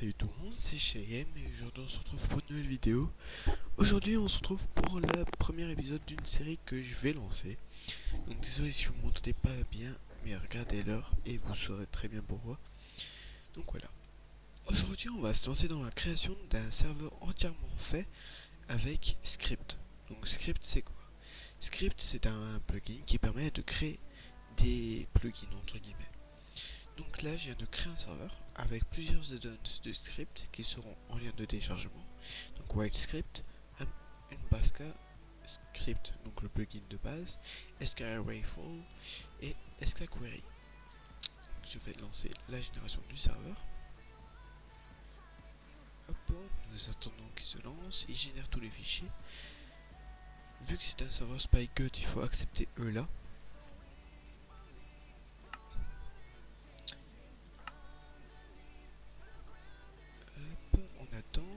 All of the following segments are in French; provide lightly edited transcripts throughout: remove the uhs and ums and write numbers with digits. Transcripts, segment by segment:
Salut tout le monde, c'est Cheyenne et aujourd'hui on se retrouve pour une nouvelle vidéo. Aujourd'hui on se retrouve pour le premier épisode d'une série que je vais lancer. Donc désolé si vous m'entendez pas bien, mais regardez l'heure et vous saurez très bien pourquoi. Donc voilà. Aujourd'hui on va se lancer dans la création d'un serveur entièrement fait avec Script. Donc Script c'est quoi? Script c'est un plugin qui permet de créer des plugins entre guillemets. Donc là, je viens de créer un serveur avec plusieurs add-ons de script qui seront en lien de téléchargement. Donc Wild Script, une Baska Script, donc le plugin de base, SKArrayFall et SKQuery. Je vais lancer la génération du serveur. Hop, nous attendons qu'il se lance, il génère tous les fichiers. Vu que c'est un serveur SpyGut, il faut accepter là. On attend.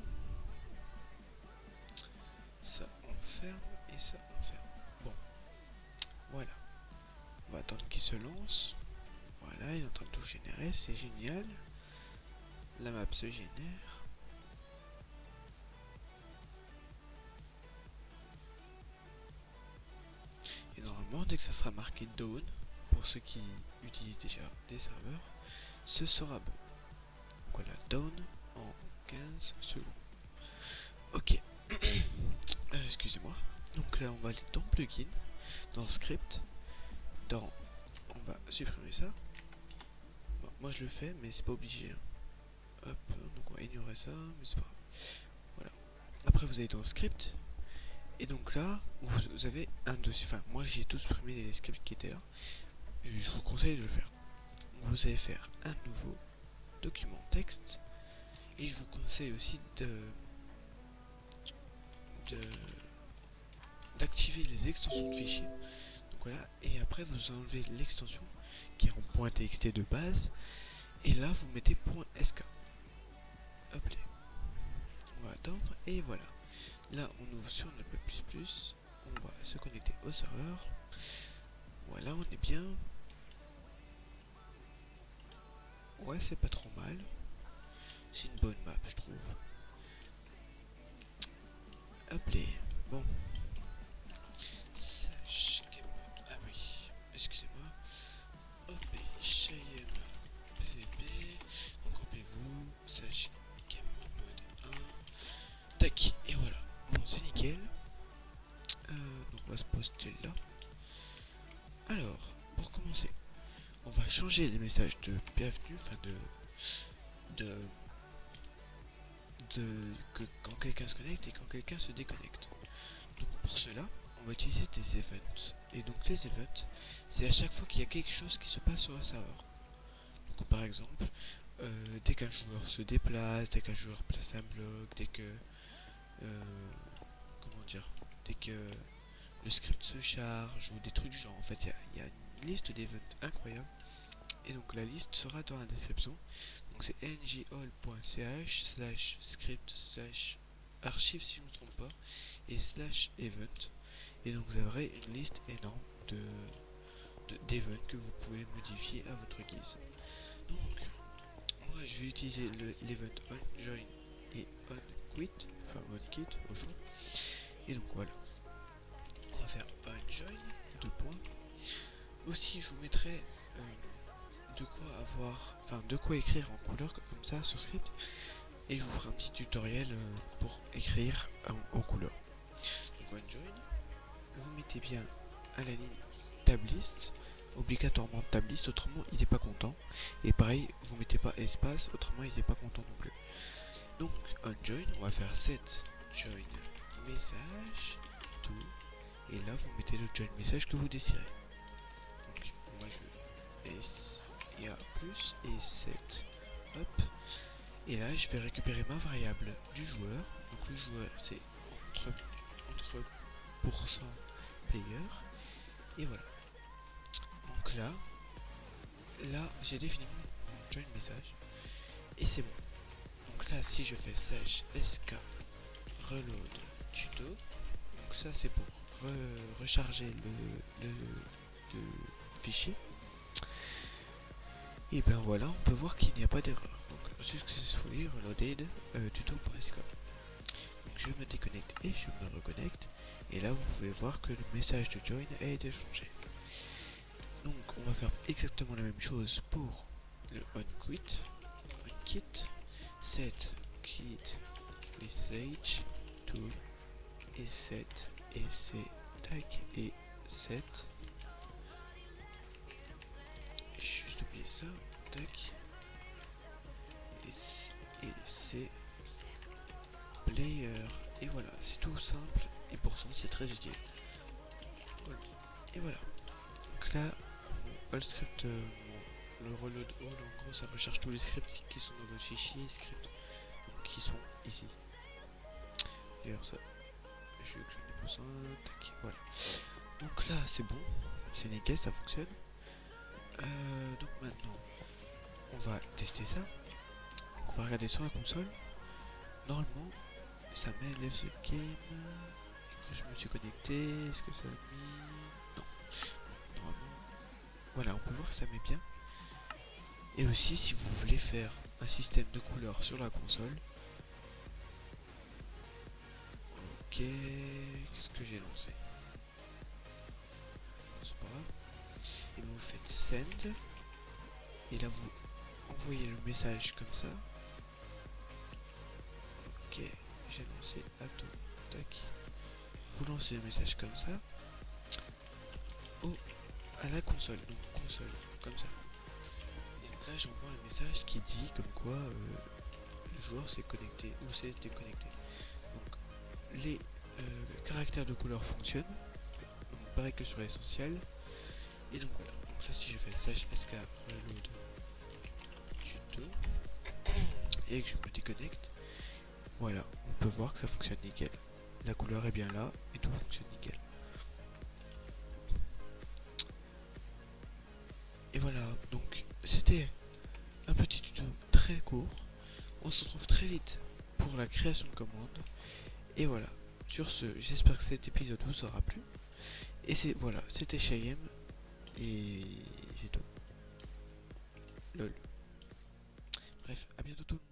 Ça on ferme et ça on ferme. Bon, voilà. On va attendre qu'il se lance. Voilà, il est en train de tout générer, c'est génial. La map se génère. Et normalement, dès que ça sera marqué down, pour ceux qui utilisent déjà des serveurs, ce sera bon. Donc voilà, down en 15 secondes. Ok. Excusez-moi. Donc là, on va aller dans plugin, dans script, dans... On va supprimer ça. Bon, moi je le fais, mais c'est pas obligé. Hop, donc on va ignorer ça, mais c'est pas grave. Voilà. Après, vous allez dans script. Et donc là, vous avez un dossier. Enfin, moi j'ai tout supprimé les scripts qui étaient là. Et je vous conseille de le faire. Vous allez faire un nouveau document texte. Et je vous conseille aussi d'activer les extensions de fichiers. Donc voilà, et après vous enlevez l'extension qui est en .txt de base. Et là vous mettez .sk. Hop là. On va attendre et voilà. Là on ouvre sur le P++. On va se connecter au serveur. Voilà, on est bien. Ouais, c'est pas trop mal. C'est une bonne map, je trouve. Hop là. Bon. Ah oui, excusez-moi. Hop, Cheyenne VB. Donc rappelez-vous, sage game mode 1. Tac, et voilà. Bon, c'est nickel. Donc on va se poster là. Alors, pour commencer, on va changer les messages de bienvenue, enfin que quand quelqu'un se connecte et quand quelqu'un se déconnecte. Donc pour cela, on va utiliser des events. Et donc les events, c'est à chaque fois qu'il y a quelque chose qui se passe sur un serveur. Donc par exemple, dès qu'un joueur se déplace, dès qu'un joueur place un bloc, dès que comment dire, dès que le script se charge ou des trucs du genre. En fait, il y a une liste d'events incroyable. Et donc la liste sera dans la description. Donc c'est ngall.ch/script/archive si je ne me trompe pas et /event. Et donc vous aurez une liste énorme d'events que vous pouvez modifier à votre guise. Donc moi je vais utiliser l'event onJoin et onQuit, enfin onQuit au choix. Et donc voilà. On va faire onJoin, 2 points. Aussi je vous mettrai de quoi avoir, enfin de quoi écrire en couleur comme ça sur script, et je vous ferai un petit tutoriel pour écrire en couleur. Donc onJoin, vous mettez bien à la ligne tablist, obligatoirement tablist, autrement il n'est pas content, et pareil vous mettez pas espace, autrement il n'est pas content non plus. Donc onJoin, on va faire set join message tout, et là vous mettez le join message que vous désirez. Donc moi je plus et 7. Hop. Et là je vais récupérer ma variable du joueur. Donc le joueur c'est entre % player. Et voilà. Donc là j'ai défini mon join message. Et c'est bon. Donc là si je fais slash sk reload tuto. Donc ça c'est pour recharger le fichier. Et ben voilà, on peut voir qu'il n'y a pas d'erreur. Donc Successfully reloaded tuto.sk. Donc je me déconnecte et je me reconnecte. Et là vous pouvez voir que le message de join a été changé. Donc on va faire exactement la même chose pour le onQuit. OnKit set quit with age to et set et c'est tac et set. J'ai juste oublié ça, tac. Et c'est player. Et voilà, c'est tout simple et pourtant c'est très utile. Voilà. Et voilà. Donc là, le script, le reload all, en gros ça recherche tous les scripts qui sont dans votre fichier script, donc qui sont ici. D'ailleurs ça, je veux que j'en ai besoin, tac, voilà. Donc là c'est bon, c'est nickel, ça fonctionne. Donc maintenant, on va tester ça. Donc on va regarder sur la console. Normalement, ça met Leave the Game. Et quand je me suis connecté, est-ce que ça a mis... Non. Normalement, voilà, on peut voir que ça met bien. Et aussi, si vous voulez faire un système de couleurs sur la console. Ok, qu'est-ce que j'ai lancé? C'est pas grave. Et vous faites Send. Et là, vous envoyez le message comme ça. Ok, j'ai lancé Ato. Tac. Vous lancez le message comme ça. À la console, donc console, comme ça. Et donc là j'envoie un message qui dit comme quoi le joueur s'est connecté ou s'est déconnecté. Donc les caractères de couleur fonctionnent, donc pareil que sur l'essentiel. Et donc voilà, donc ça si je fais /sk reload tuto et que je me déconnecte, voilà, on peut voir que ça fonctionne nickel. La couleur est bien là et tout fonctionne nickel. Et voilà, donc c'était un petit tuto très court. On se retrouve très vite pour la création de commandes. Et voilà, sur ce, j'espère que cet épisode vous aura plu. Et c'est voilà, c'était Cheyenne. Et c'est tout. Lol. Bref, à bientôt tout le monde.